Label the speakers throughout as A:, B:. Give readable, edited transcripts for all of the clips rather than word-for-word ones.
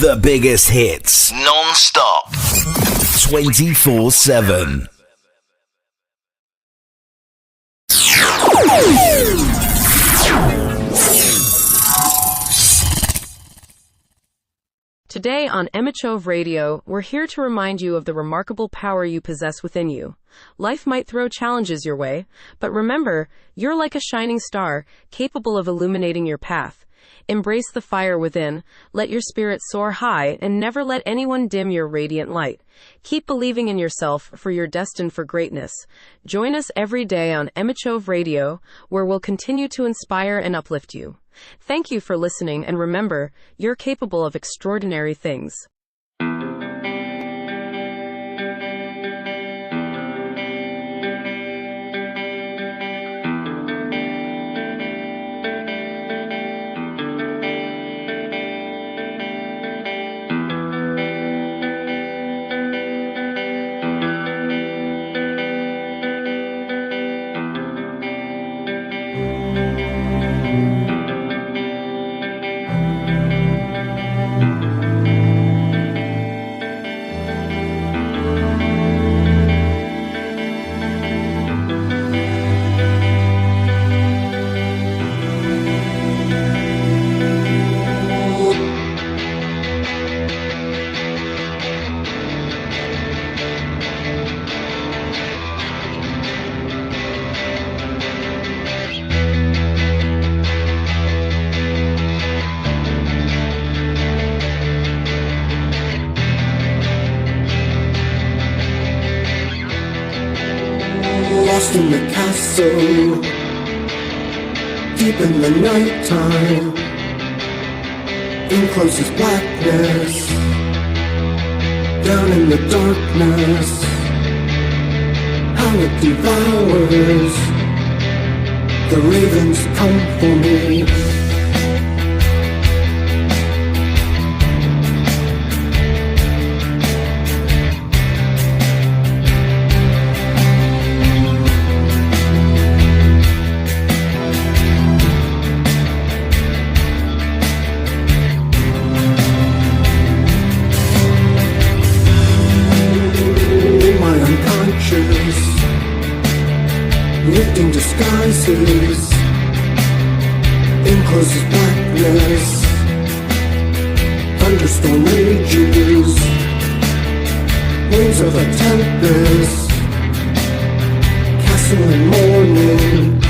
A: The biggest hits. Non-stop. 24/7.
B: Today on Emmachev Radio, we're here to remind you of the remarkable power you possess within you. Life might throw challenges your way, but remember, you're like a shining star, capable of illuminating your path. Embrace the fire within, let your spirit soar high, and never let anyone dim your radiant light. Keep believing in yourself, for you're destined for greatness. Join us every day on Emmachev Radio, where we'll continue to inspire and uplift you. Thank you for listening, and remember, you're capable of extraordinary things.
C: Lost in the castle, deep in the nighttime, in closest blackness, down in the darkness, how it devours. The ravens come for me. Lifting disguises in closest blackness, thunderstorm rages, winds of a tempest, castle in morning.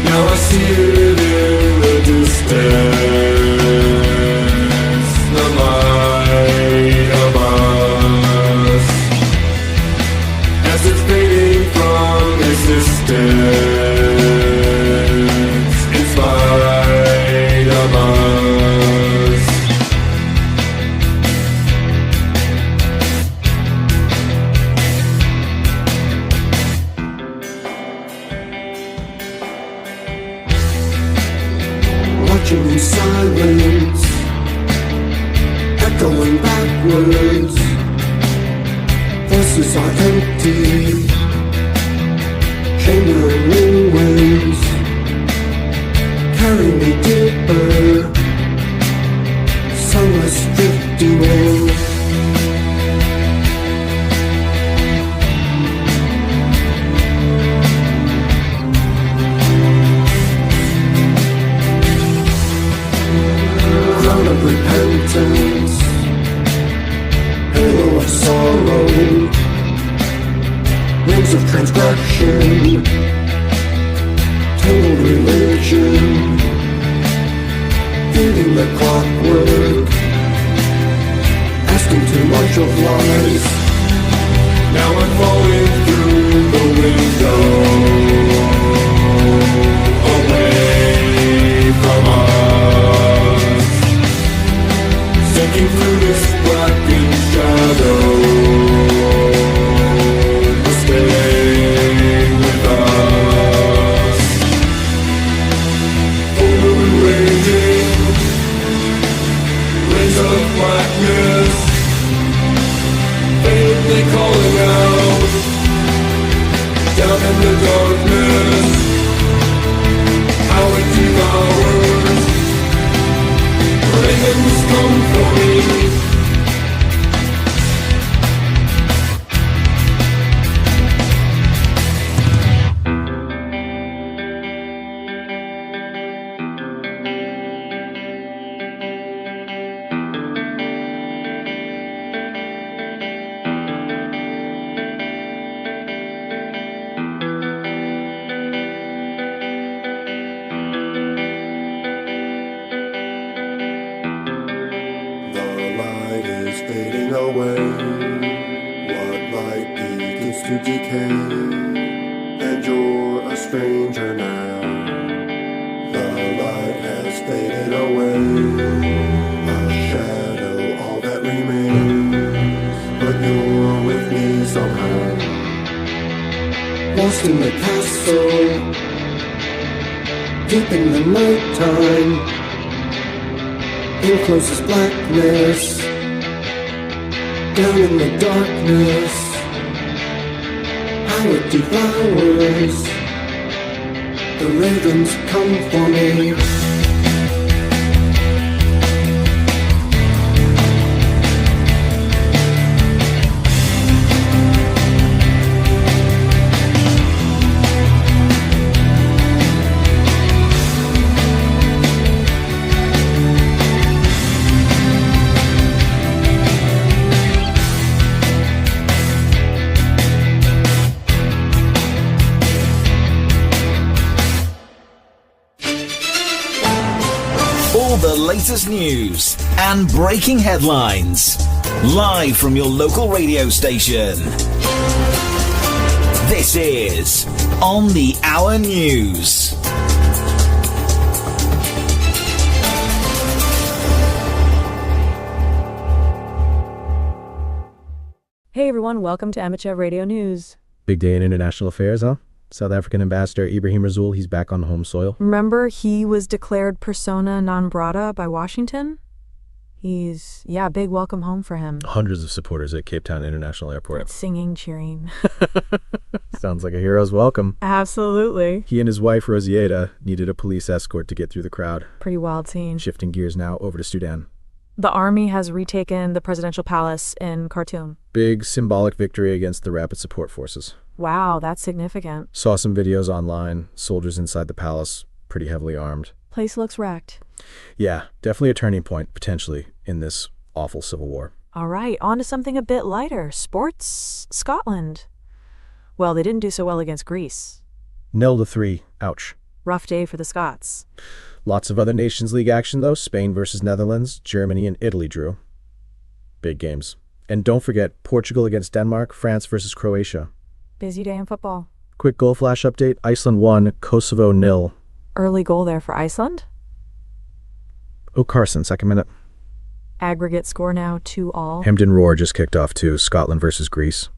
C: Now I see it in the distance. In spite of us, watching in silence, echoing backwards, voices are empty. Chamber and ruins, carry me deeper, sunless drifting in. Crown of repentance, halo of sorrow, wings of transgression, tangled religion, feeding the clockwork, asking too much of lies. Now I'm falling through the window, away from us, sinking through this blackened shadow. decay, and you're a stranger now. The light has faded away, a shadow all that remains, but you're with me somehow. Lost in the castle, deep in the nighttime, in closest blackness, down in the darkness, how it devours. The ravens come for me.
A: The latest news and breaking headlines, live from your local radio station. This is On the Hour News.
D: Hey everyone, welcome to Emmachev Radio News.
E: Big day in international affairs, huh? South African Ambassador Ibrahim Rasool, he's back on home soil.
D: Remember, he was declared persona non grata by Washington? Big welcome home for him.
E: Hundreds of supporters at Cape Town International Airport.
D: Singing, cheering.
E: Sounds like a hero's welcome.
D: Absolutely.
E: He and his wife, Rosietta, needed a police escort to get through the crowd.
D: Pretty wild scene.
E: Shifting gears now over to Sudan.
D: The army has retaken the presidential palace in Khartoum.
E: Big symbolic victory against the Rapid Support Forces.
D: Wow, that's significant.
E: Saw some videos online. Soldiers inside the palace, pretty heavily armed.
D: Place looks wrecked.
E: Yeah, definitely a turning point, potentially, in this awful civil war.
D: All right, on to something a bit lighter. Sports. Scotland. Well, they didn't do so well against Greece.
E: 0-3. Ouch.
D: Rough day for the Scots.
E: Lots of other Nations League action, though. Spain versus Netherlands, Germany and Italy drew. Big games. And don't forget, Portugal against Denmark, France versus Croatia.
D: Busy day in football.
E: Quick goal flash update. Iceland 1, Kosovo 0.
D: Early goal there for Iceland.
E: Oh, Carson, second minute.
D: Aggregate score now 2-2.
E: Hampden Roar just kicked off too. Scotland versus Greece.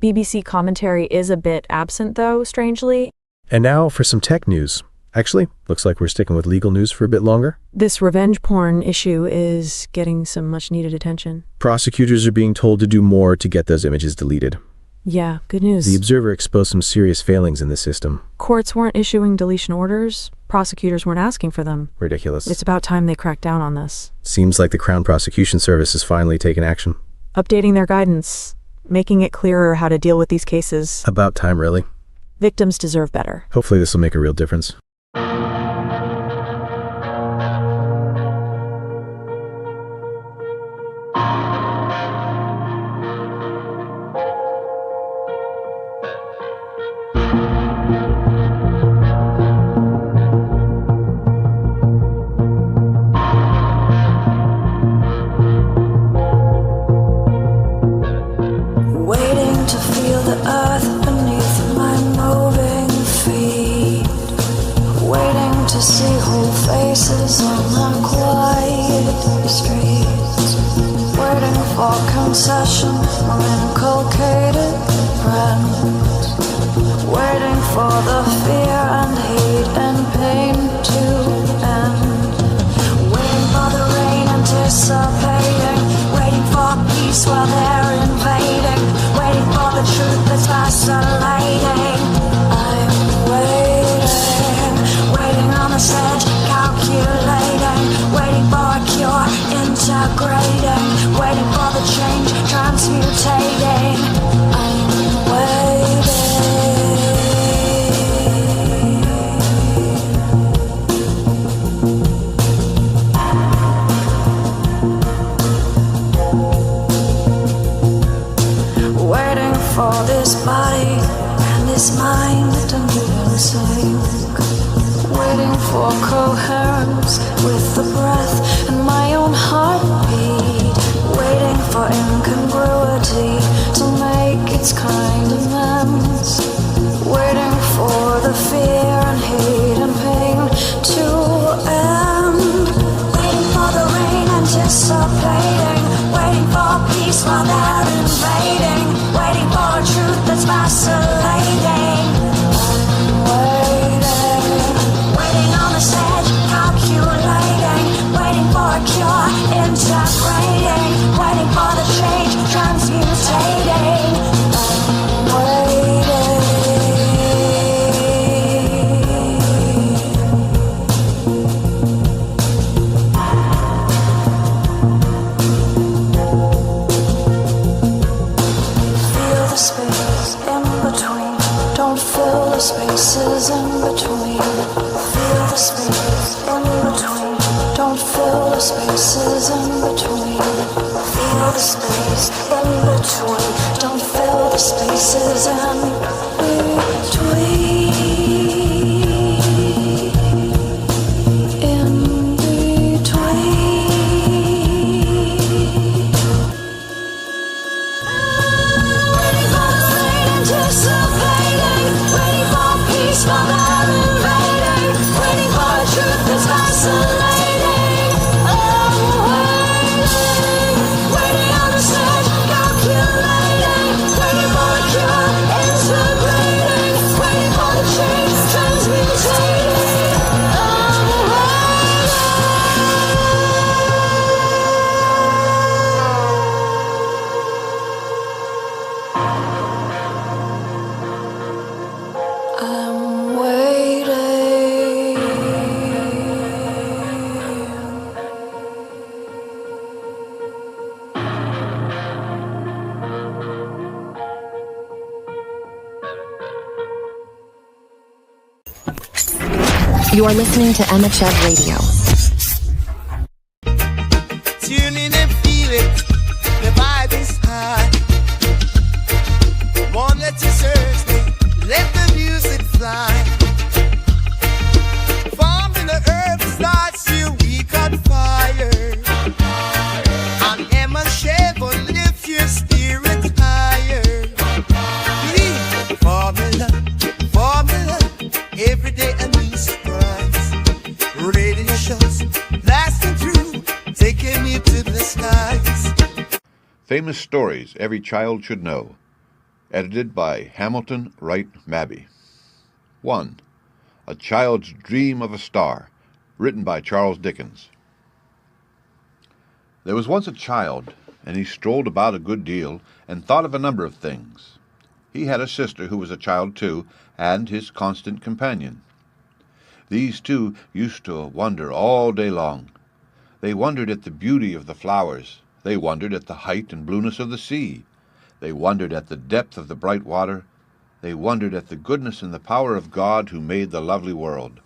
D: BBC commentary is a bit absent, though, strangely.
E: And now for some tech news. Actually, looks like we're sticking with legal news for a bit longer.
D: This revenge porn issue is getting some much-needed attention.
E: Prosecutors are being told to do more to get those images deleted.
D: Yeah, good news.
E: The Observer exposed some serious failings in the system.
D: Courts weren't issuing deletion orders. Prosecutors weren't asking for them.
E: Ridiculous.
D: It's about time they cracked down on this.
E: Seems like the Crown Prosecution Service has finally taken action.
D: Updating their guidance, making it clearer how to deal with these cases.
E: About time, really.
D: Victims deserve better.
E: Hopefully this will make a real difference.
F: Waiting to feel the earth beneath my moving feet. Waiting to see whole faces on the quiet streets. Waiting for concession from inculcated friends. Waiting for the fear and hate and pain to end. Waiting for the rain anticipating. Waiting for peace while they're invading. Waiting for the truth that's fascinating. I'm waiting, waiting on the sedge, calculating. Waiting for a cure, integrating. Waiting for the change, transmutating. I'm waiting. Waiting for this body and this mind to move in sync. Waiting for coherence with the breath and my own heartbeat. Waiting for incongruity to make its kind immense, waiting for the fear and hate and pain to end, waiting for the rain, anticipating, waiting for peace while they're invading, waiting for a truth that's vacillating. Waiting on the stage, calculating, waiting for a cure, integrating, waiting for the change, transmutating. Feel the space in between, don't fill the spaces in between. Feel the space in between, don't fill the spaces in between. Feel the space in between, don't fill the spaces in between. In between. Waiting for the rain, anticipating, waiting for peace while they're invading, waiting for a truth that's vacillating. Waiting on the stage, calculating, waiting for a cure, integrating, waiting for the change, transmutating. I'm waiting.
G: You are listening to Emmachev Radio.
H: Tune in and feel it. The vibe is high. Won't let you search me. Let the music fly. Formula Earth starts your week on fire. On Emmachev will lift your spirit higher. Formula, formula, every day a new surprise. Radio shows blasting through, taking me to the skies.
I: Famous Stories Every Child Should Know. Edited by Hamilton Wright Mabie. 1. A Child's Dream of a Star. Written by Charles Dickens. There was once a child, and he strolled about a good deal and thought of a number of things. He had a sister who was a child too, and his constant companion. These two used to wonder all day long. They wondered at the beauty of the flowers. They wondered at the height and blueness of the sea. They wondered at the depth of the bright water. They wondered at the goodness and the power of God who made the lovely world.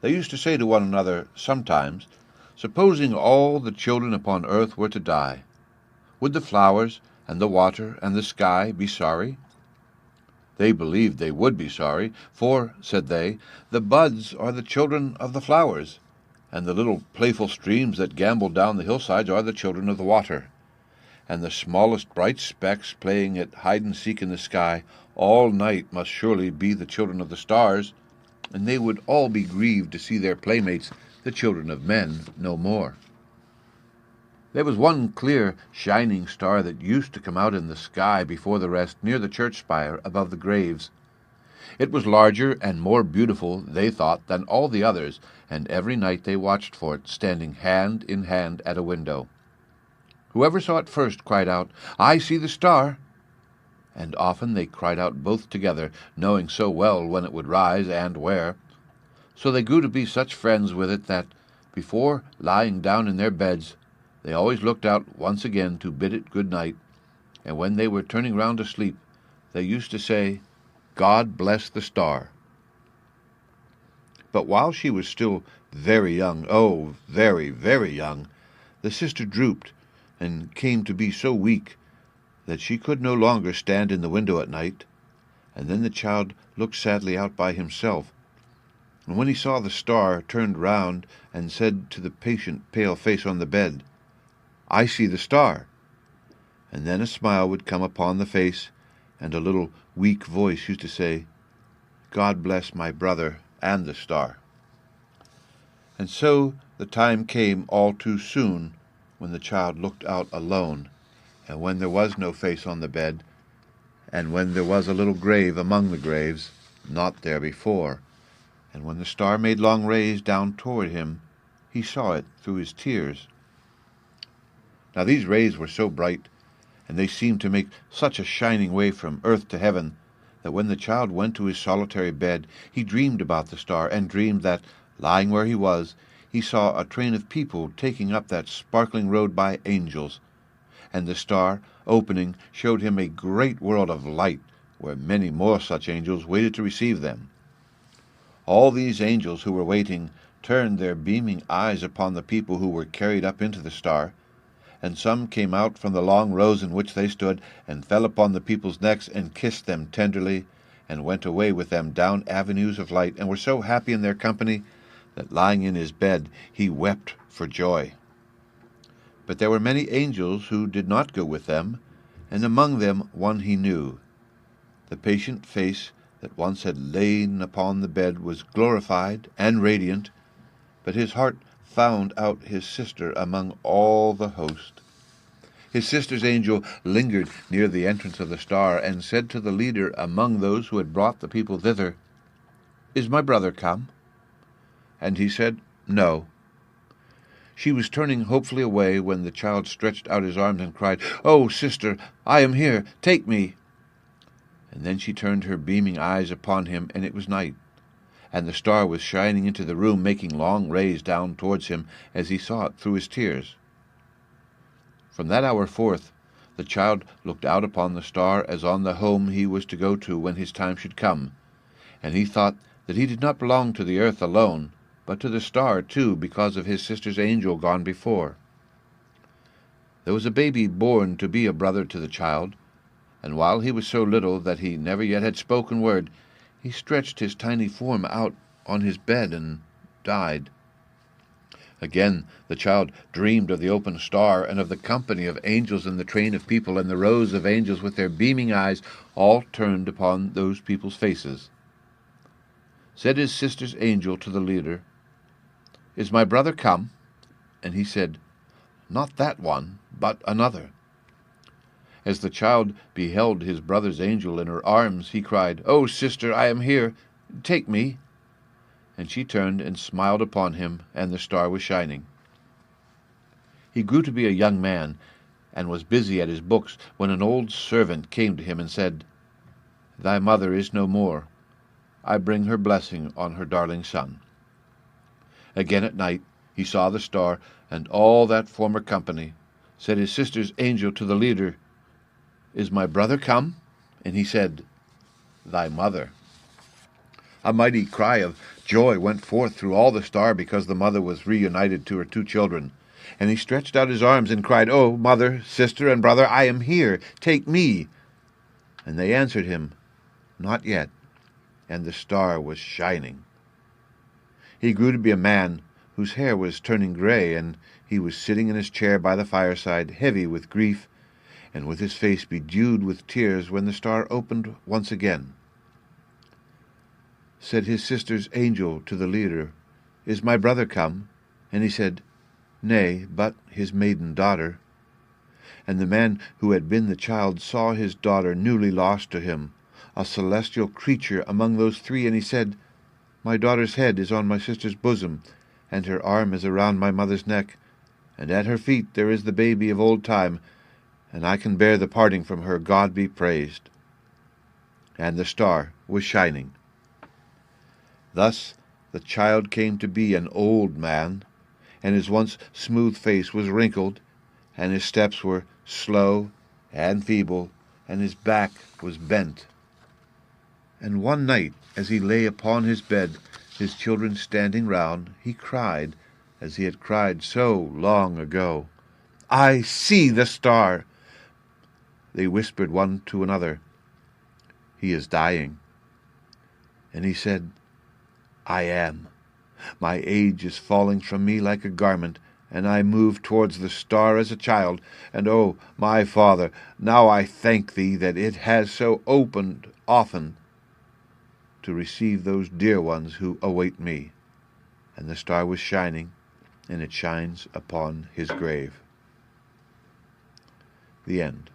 I: They used to say to one another sometimes, supposing all the children upon earth were to die, would the flowers and the water and the sky be sorry? They believed they would be sorry, for, said they, the buds are the children of the flowers, and the little playful streams that gambol down the hillsides are the children of the water, and the smallest bright specks playing at hide-and-seek in the sky all night must surely be the children of the stars, and they would all be grieved to see their playmates, the children of men, no more. There was one clear, shining star that used to come out in the sky before the rest, near the church spire above the graves. It was larger and more beautiful, they thought, than all the others, and every night they watched for it, standing hand in hand at a window. Whoever saw it first cried out, "I see the star!" And often they cried out both together, knowing so well when it would rise and where. So they grew to be such friends with it that, before lying down in their beds, they always looked out once again to bid it good night, and when they were turning round to sleep, they used to say, "God bless the star." But while she was still very young, oh, very, very young, the sister drooped and came to be so weak that she could no longer stand in the window at night, and then the child looked sadly out by himself, and when he saw the star, turned round and said to the patient, pale face on the bed, "I see the star." And then a smile would come upon the face, and a little weak voice used to say, "God bless my brother and the star." And so the time came all too soon when the child looked out alone, and when there was no face on the bed, and when there was a little grave among the graves, not there before, and when the star made long rays down toward him, he saw it through his tears. Now these rays were so bright, and they seemed to make such a shining way from earth to heaven, that when the child went to his solitary bed, he dreamed about the star, and dreamed that, lying where he was, he saw a train of people taking up that sparkling road by angels, and the star, opening, showed him a great world of light, where many more such angels waited to receive them. All these angels who were waiting turned their beaming eyes upon the people who were carried up into the star, and some came out from the long rows in which they stood, and fell upon the people's necks, and kissed them tenderly, and went away with them down avenues of light, and were so happy in their company that, lying in his bed, he wept for joy. But there were many angels who did not go with them, and among them one he knew. The patient face that once had lain upon the bed was glorified and radiant, but his heart found out his sister among all the host. His sister's angel lingered near the entrance of the star, and said to the leader among those who had brought the people thither, "Is my brother come?" And he said, "No." She was turning hopefully away when the child stretched out his arms and cried, "Oh, sister, I am here, take me." And then she turned her beaming eyes upon him, and it was night, and the star was shining into the room, making long rays down towards him as he saw it through his tears. From that hour forth, the child looked out upon the star as on the home he was to go to when his time should come, and he thought that he did not belong to the earth alone, but to the star too, because of his sister's angel gone before. There was a baby born to be a brother to the child, and while he was so little that he never yet had spoken word, he stretched his tiny form out on his bed and died. Again the child dreamed of the open star, and of the company of angels and the train of people, and the rows of angels with their beaming eyes all turned upon those people's faces. Said his sister's angel to the leader, "Is my brother come?" And he said, "Not that one, but another." As the child beheld his brother's angel in her arms, he cried, "Oh, sister, I am here, take me." And she turned and smiled upon him, and the star was shining. He grew to be a young man, and was busy at his books, when an old servant came to him and said, "Thy mother is no more. I bring her blessing on her darling son." Again at night he saw the star, and all that former company. Said his sister's angel to the leader, "Is my brother come?" And he said, "Thy mother." A mighty cry of joy went forth through all the star, because the mother was reunited to her two children. And he stretched out his arms and cried, "Oh, mother, sister, and brother, I am here, take me." And they answered him, "Not yet." And the star was shining. He grew to be a man whose hair was turning gray, and he was sitting in his chair by the fireside, heavy with grief, and with his face bedewed with tears, when the star opened once again. Said his sister's angel to the leader, "Is my brother come?" And he said, "Nay, but his maiden daughter." And the man who had been the child saw his daughter newly lost to him, a celestial creature among those three, and he said, "My daughter's head is on my sister's bosom, and her arm is around my mother's neck, and at her feet there is the baby of old time, and I can bear the parting from her, God be praised." And the star was shining. Thus the child came to be an old man, and his once smooth face was wrinkled, and his steps were slow and feeble, and his back was bent. And one night, as he lay upon his bed, his children standing round, he cried, as he had cried so long ago, "I see the star!" They whispered one to another, "He is dying." And he said, "I am. My age is falling from me like a garment, and I moved towards the star as a child, and oh, my Father, now I thank Thee that it has so opened often to receive those dear ones who await me. And the star was shining, and it shines upon his grave. The end.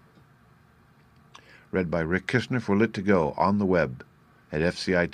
I: Read by Rick Kistner for Lit2Go on the web at fcit.usf.edu.